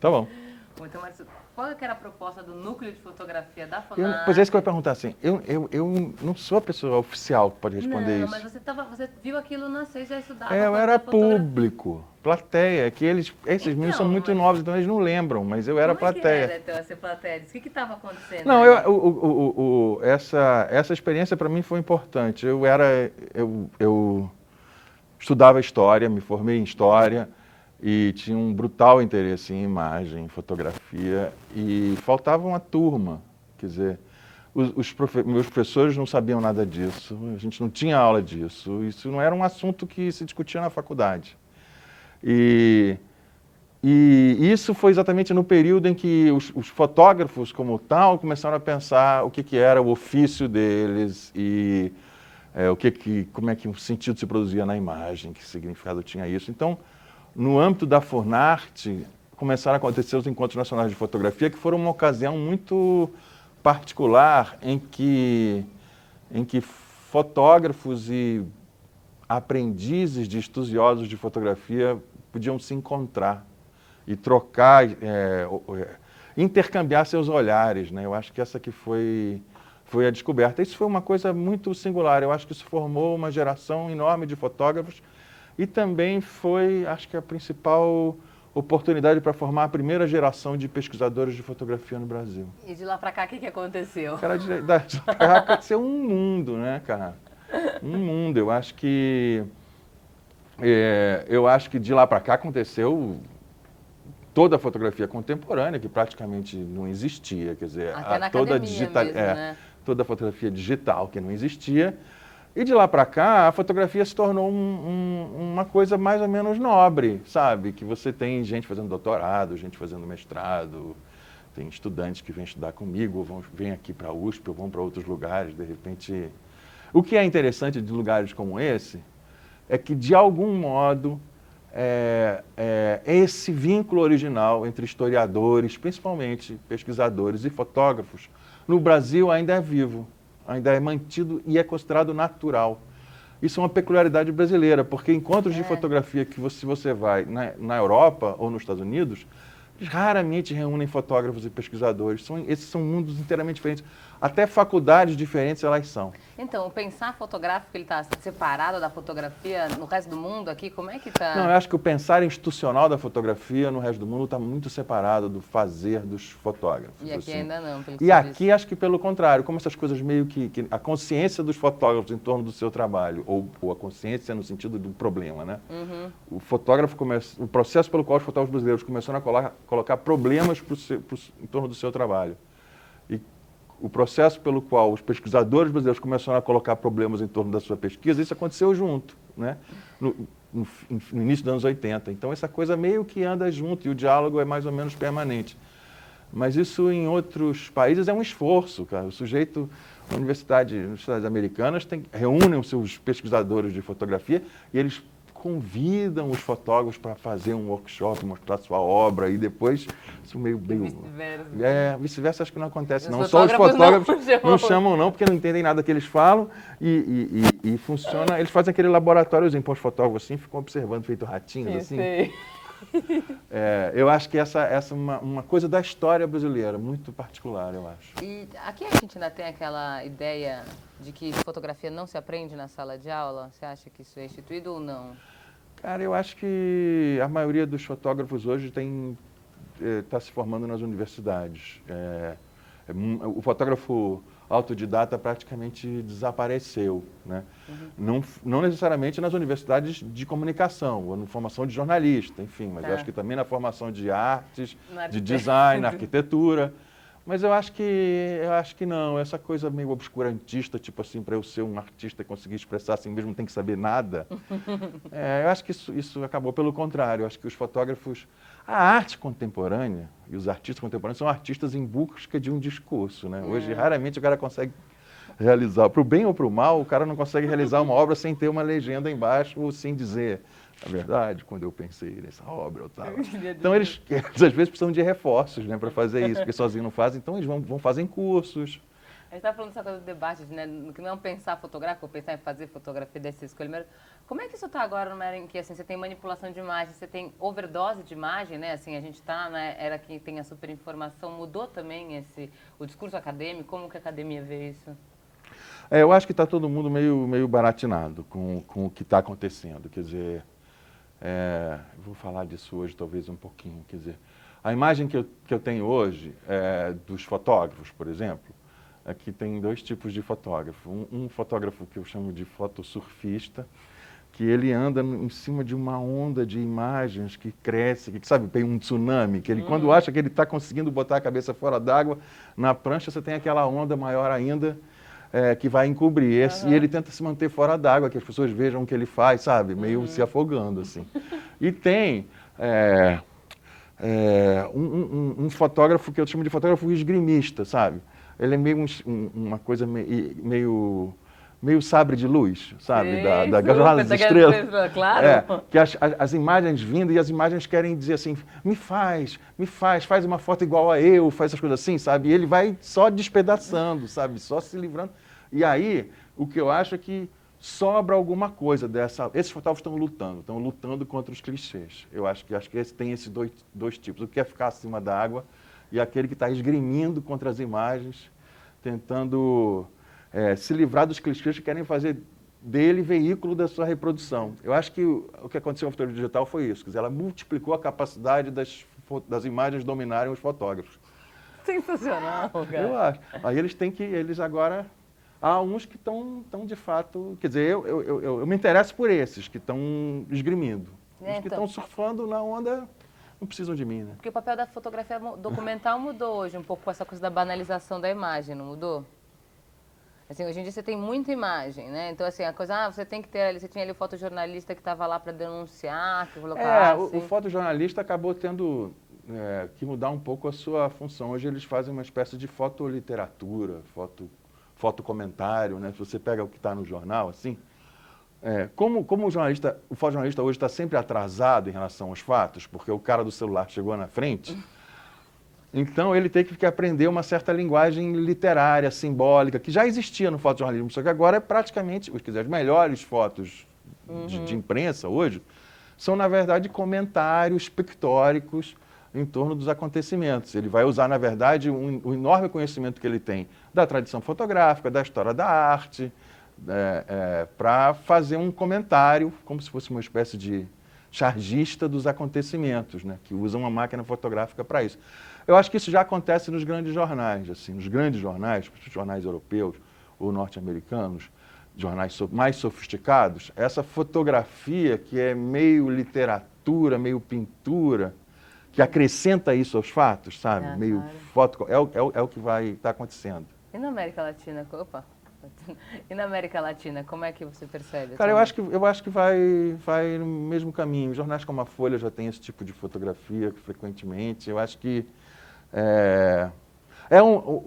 Tá bom. Bom, então, mas qual que era a proposta do núcleo de fotografia da FUNARTE? Pois é isso que eu ia perguntar, assim, eu não sou a pessoa oficial que pode responder Não, isso. mas você viu aquilo nascer, já estudava Eu quando era da fotografia. público, plateia, que esses meninos são Então, muito mas novos, então eles não lembram, mas eu era como é que plateia. era, então, essa plateia? O que estava acontecendo Não, ali? essa experiência para mim foi importante. Eu estudava história, me formei em história e tinha um brutal interesse em imagem, em fotografia e faltava uma turma, quer dizer, meus professores não sabiam nada disso, a gente não tinha aula disso, isso não era um assunto que se discutia na faculdade. E isso foi exatamente no período em que os fotógrafos, como tal, começaram a pensar o que era o ofício deles e como é que o sentido se produzia na imagem, que significado tinha isso. Então, no âmbito da FUNARTE, começaram a acontecer os Encontros Nacionais de Fotografia, que foram uma ocasião muito particular em que fotógrafos e aprendizes de estudiosos de fotografia podiam se encontrar e trocar, intercambiar seus olhares, né? Eu acho que essa que foi a descoberta. Isso foi uma coisa muito singular. Eu acho que isso formou uma geração enorme de fotógrafos e também foi, acho que a principal oportunidade para formar a primeira geração de pesquisadores de fotografia no Brasil. E de lá pra cá, o que aconteceu? Cara, de lá pra cá aconteceu um mundo, né, cara? Um mundo. Eu acho que de lá para cá aconteceu toda a fotografia contemporânea, que praticamente não existia, quer dizer, Até na toda academia mesmo, né? toda a fotografia digital que não existia. E de lá para cá, a fotografia se tornou uma coisa mais ou menos nobre, sabe? Que você tem gente fazendo doutorado, gente fazendo mestrado, tem estudantes que vêm estudar comigo, ou vêm aqui para a USP, ou vão para outros lugares, de repente. O que é interessante de lugares como esse é que, de algum modo, esse vínculo original entre historiadores, principalmente pesquisadores e fotógrafos, no Brasil ainda é vivo, ainda é mantido e é considerado natural. Isso é uma peculiaridade brasileira, porque encontros de fotografia que você vai na Europa ou nos Estados Unidos, raramente reúnem fotógrafos e pesquisadores. Esses são mundos inteiramente diferentes. Até faculdades diferentes elas são. Então, o pensar fotográfico, ele está separado da fotografia no resto do mundo aqui? Como é que está? Não, eu acho que o pensar institucional da fotografia no resto do mundo está muito separado do fazer dos fotógrafos. E aqui assim. ainda não, pelo E aqui acho que pelo contrário, como essas coisas meio que a consciência dos fotógrafos em torno do seu trabalho, ou a consciência no sentido do problema, né? Uhum. O processo pelo qual os fotógrafos brasileiros começaram a colocar problemas em torno do seu trabalho. E o processo pelo qual os pesquisadores brasileiros começaram a colocar problemas em torno da sua pesquisa, isso aconteceu junto, né? No início dos anos 80. Então, essa coisa meio que anda junto e o diálogo é mais ou menos permanente. Mas isso em outros países é um esforço, cara. O sujeito, universidades americanas reúnem os seus pesquisadores de fotografia e eles convidam os fotógrafos para fazer um workshop, mostrar sua obra e depois isso meio vice-versa. Vice-versa acho que não acontece, Os não. Só os fotógrafos fotógrafos não chamam não, porque não entendem nada que eles falam e funciona. Eles fazem aquele laboratóriozinho, põe os fotógrafos assim, ficam observando, feito ratinhos assim. Sei. Eu acho que essa é uma coisa da história brasileira, muito particular, eu acho. E aqui a gente ainda tem aquela ideia de que fotografia não se aprende na sala de aula? Você acha que isso é instituído ou não? Cara, eu acho que a maioria dos fotógrafos hoje está se formando nas universidades. O fotógrafo autodidata praticamente desapareceu, né? Não necessariamente nas universidades de comunicação, ou na formação de jornalista, enfim, mas eu acho que também na formação de artes, de design, na arquitetura. Mas eu acho que não, essa coisa meio obscurantista, tipo assim, para eu ser um artista e conseguir expressar assim mesmo, não tem que saber nada. Eu acho que isso acabou pelo contrário. Eu acho que os fotógrafos, a arte contemporânea e os artistas contemporâneos são artistas em busca de um discurso, né? Hoje, raramente o cara consegue realizar, para o bem ou para o mal, o cara não consegue realizar uma obra sem ter uma legenda embaixo ou sem dizer a verdade, quando eu pensei nessa obra ou tal. Então, eles às vezes precisam de reforços, né, para fazer isso, porque sozinhos não fazem, então eles vão fazer cursos, A gente estava falando dessa coisa do debate, né? Que não é um pensar fotográfico, pensar em fazer fotografia dessa escolha. Mas como é que isso está agora numa era em que assim, você tem manipulação de imagem, você tem overdose de imagem, né? Assim, a gente está na era que tem a superinformação. Mudou também o discurso acadêmico? Como que a academia vê isso? Eu acho que está todo mundo meio baratinado com o que está acontecendo. Quer dizer, eu vou falar disso hoje talvez um pouquinho. Quer dizer, a imagem que eu tenho hoje dos fotógrafos, por exemplo, aqui tem dois tipos de fotógrafo. Um fotógrafo que eu chamo de fotossurfista, que ele anda em cima de uma onda de imagens que cresce, que sabe, tem um tsunami, que ele quando acha que ele está conseguindo botar a cabeça fora d'água, na prancha você tem aquela onda maior ainda que vai encobrir. E ele tenta se manter fora d'água, que as pessoas vejam o que ele faz, sabe, meio se afogando assim. E tem um fotógrafo que eu chamo de fotógrafo esgrimista, sabe? Ele é meio uma coisa meio sabre de luz, sabe? Da Jornada das Estrelas. Claro. Que as imagens vindo e as imagens querem dizer assim, faz uma foto igual a eu, faz essas coisas assim, sabe? E ele vai só despedaçando, sabe? Só se livrando. E aí, o que eu acho é que sobra alguma coisa dessa... Esses fotógrafos estão lutando contra os clichês. Eu acho que tem esses dois tipos. O que é ficar acima da água e aquele que está esgrimindo contra as imagens, tentando se livrar dos clichês que querem fazer dele veículo da sua reprodução. Eu acho que o que aconteceu com a fotografia digital foi isso. Quer dizer, ela multiplicou a capacidade das imagens dominarem os fotógrafos. Sensacional, cara. Eu acho. Aí eles agora... Há uns que estão de fato... Quer dizer, eu me interesso por esses que estão esgrimindo. Os que estão surfando na onda não precisam de mim, né? Porque o papel da fotografia documental mudou hoje, um pouco com essa coisa da banalização da imagem, não mudou? Assim, hoje em dia você tem muita imagem, né? Então, assim, a coisa, você tem que ter, você tinha ali o fotojornalista que estava lá para denunciar, que colocasse... O fotojornalista acabou tendo que mudar um pouco a sua função. Hoje eles fazem uma espécie de fotoliteratura, fotocomentário, né? Se você pega o que está no jornal, assim, como o fotojornalista hoje está sempre atrasado em relação aos fatos, porque o cara do celular chegou na frente, então ele tem que aprender uma certa linguagem literária, simbólica, que já existia no fotojornalismo, só que agora é praticamente, as melhores fotos de imprensa hoje são, na verdade, comentários pictóricos em torno dos acontecimentos. Ele vai usar, na verdade, o enorme conhecimento que ele tem da tradição fotográfica, da história da arte, para fazer um comentário, como se fosse uma espécie de chargista dos acontecimentos, né, que usa uma máquina fotográfica para isso. Eu acho que isso já acontece nos grandes jornais, assim, nos grandes jornais, os jornais europeus ou norte-americanos, jornais mais sofisticados, essa fotografia que é meio literatura, meio pintura, que acrescenta isso aos fatos, sabe? Meio claro. foto, é o que vai estar acontecendo. E na América Latina, e na América Latina, como é que você percebe? Cara, eu acho que vai no mesmo caminho. Jornais como a Folha já tem esse tipo de fotografia frequentemente. Eu acho que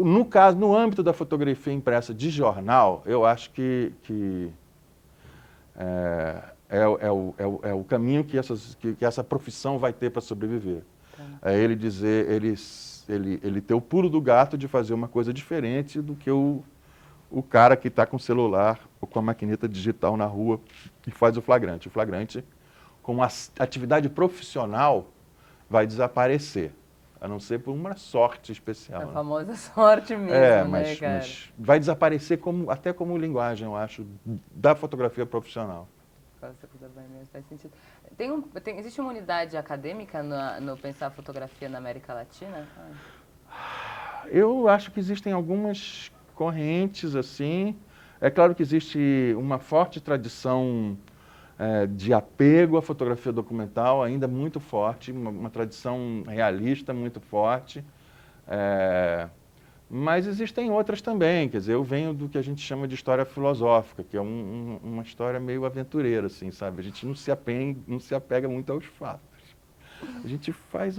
no caso, no âmbito da fotografia impressa de jornal, eu acho que é o caminho que essa profissão vai ter para sobreviver. É ele dizer, ele ter o pulo do gato de fazer uma coisa diferente do que o cara que está com o celular ou com a maquineta digital na rua e faz o flagrante. O flagrante, como atividade profissional, vai desaparecer, a não ser por uma sorte especial. A né? famosa sorte mesmo, né, cara? Mas vai desaparecer até como linguagem, eu acho, da fotografia profissional. Essa coisa vai mesmo, faz sentido. Existe uma unidade acadêmica no pensar fotografia na América Latina? Eu acho que existem algumas correntes, assim. É claro que existe uma forte tradição de apego à fotografia documental, ainda muito forte, uma tradição realista muito forte. Mas existem outras também, quer dizer, eu venho do que a gente chama de história filosófica, que é uma história meio aventureira, assim, sabe? A gente não se apega muito aos fatos. A gente faz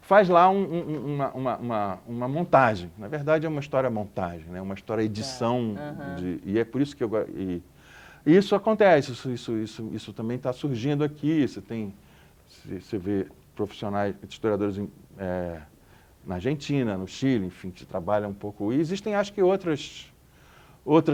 faz lá uma montagem. Na verdade, é uma história montagem, né? Uma história edição. E é por isso que e isso acontece, isso também está surgindo aqui. Você vê profissionais, historiadores na Argentina, no Chile, enfim, que se trabalha um pouco. E existem, acho que, outras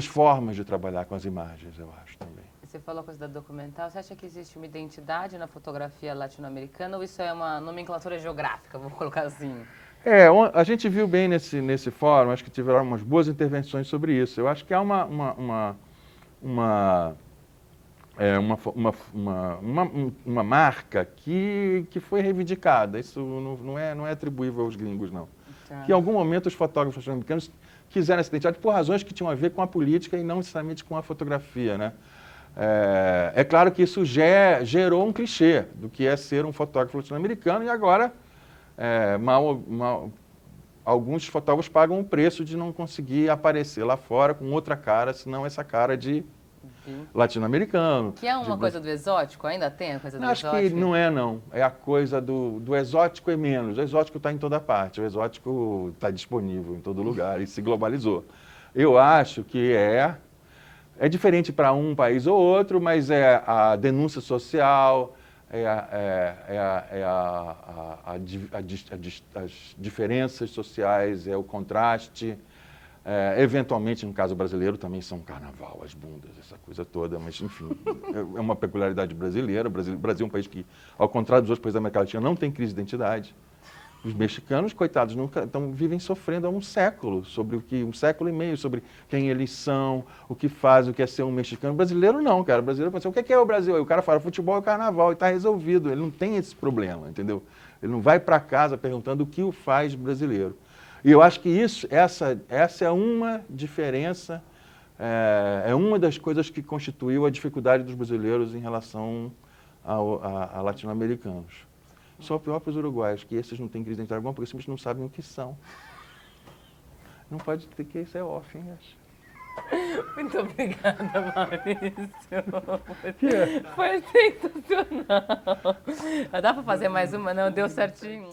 formas de trabalhar com as imagens, eu acho também. Você falou a coisa da documental. Você acha que existe uma identidade na fotografia latino-americana ou isso é uma nomenclatura geográfica, vou colocar assim? A gente viu bem nesse fórum, acho que tiveram umas boas intervenções sobre isso. Eu acho que há uma marca que foi reivindicada. Isso não é atribuível aos gringos, não. Tá. Que em algum momento os fotógrafos latino-americanos quiseram essa identidade por razões que tinham a ver com a política e não necessariamente com a fotografia, né? É claro que isso gerou um clichê do que é ser um fotógrafo latino-americano e agora alguns fotógrafos pagam o preço de não conseguir aparecer lá fora com outra cara, senão essa cara de latino-americano. Que é uma coisa do exótico? Ainda tem a coisa do exótico? Acho que não é, não. É a coisa do exótico é menos. O exótico está em toda parte. O exótico está disponível em todo lugar e se globalizou. Eu acho que é diferente para um país ou outro, mas é a denúncia social, as diferenças sociais, é o contraste. Eventualmente, no caso brasileiro, também são carnaval, as bundas, essa coisa toda, mas, enfim, é uma peculiaridade brasileira. O Brasil é um país que, ao contrário dos outros países da América Latina, não tem crise de identidade. Os mexicanos, coitados, vivem sofrendo há um século, um século e meio, sobre quem eles são, o que faz, o que é ser um mexicano. O brasileiro não, cara. O brasileiro pensa, o que é o Brasil? Aí o cara fala futebol e carnaval e está resolvido. Ele não tem esse problema, entendeu? Ele não vai para casa perguntando o que o faz brasileiro. E eu acho que essa é uma diferença, é uma das coisas que constituiu a dificuldade dos brasileiros em relação a latino-americanos. Só pior para os uruguaios, que esses não têm crise de identidade alguma, porque simplesmente não sabem o que são. Não pode ter que isso é off, hein, acho. Muito obrigada, Maurício. Que? Foi sensacional. Dá para fazer mais uma? Não, deu certinho.